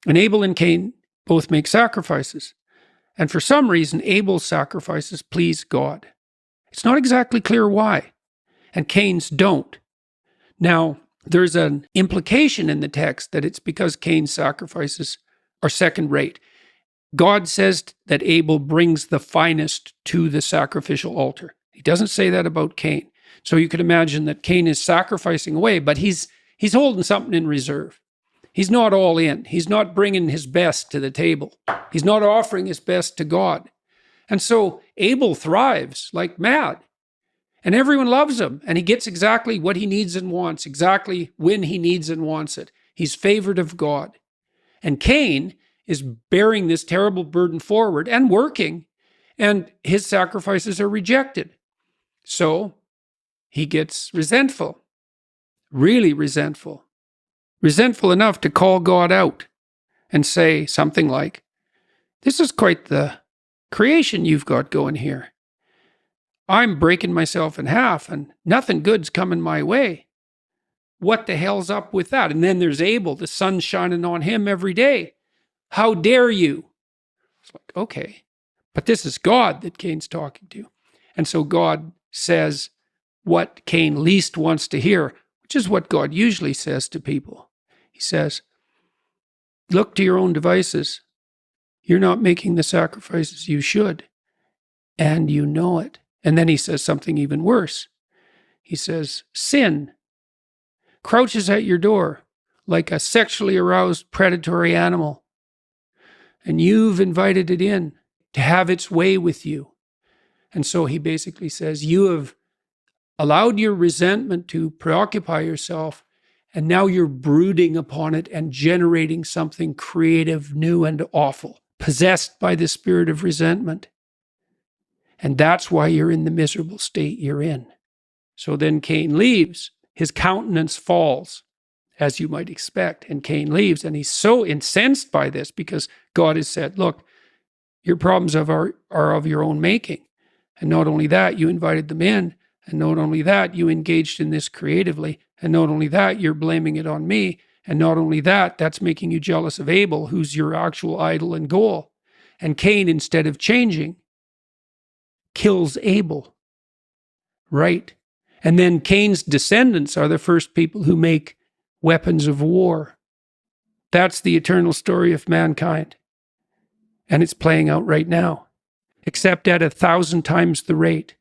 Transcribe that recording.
And Abel and Cain both make sacrifices. And for some reason, Abel's sacrifices please God. It's not exactly clear why. And Cain's don't. Now, there's an implication in the text that it's because Cain's sacrifices are second rate. God says that Abel brings the finest to the sacrificial altar. He doesn't say that about Cain. So you could imagine that Cain is sacrificing away, but he's holding something in reserve. He's not all in. He's not bringing his best to the table. He's not offering his best to God. And so Abel thrives like mad. And everyone loves him. And he gets exactly what he needs and wants, exactly when he needs and wants it. He's favored of God. And Cain is bearing this terrible burden forward and working. And his sacrifices are rejected. So he gets resentful. Really resentful. Resentful enough to call God out and say something like, "This is quite the creation you've got going here. I'm breaking myself in half and nothing good's coming my way. What the hell's up with that?" And then there's Abel, the sun's shining on him every day. "How dare you?" It's like, okay. But this is God that Cain's talking to. And so God says what Cain least wants to hear, which is what God usually says to people. He says, "Look to your own devices. You're not making the sacrifices you should, and you know it." And then he says something even worse. He says, "Sin crouches at your door like a sexually aroused predatory animal, and you've invited it in to have its way with you." And so he basically says, you have allowed your resentment to preoccupy yourself, and now you're brooding upon it and generating something creative, new, and awful, possessed by the spirit of resentment. And that's why you're in the miserable state you're in. So then Cain leaves. His countenance falls, as you might expect. And Cain leaves. And he's so incensed by this because God has said, look, your problems are of your own making. And not only that, you invited them in. And not only that, you engaged in this creatively. And not only that, you're blaming it on me. And not only that, that's making you jealous of Abel, who's your actual idol and goal. And Cain, instead of changing, kills Abel. Right? And then Cain's descendants are the first people who make weapons of war. That's the eternal story of mankind. And it's playing out right now, except at 1,000 times the rate.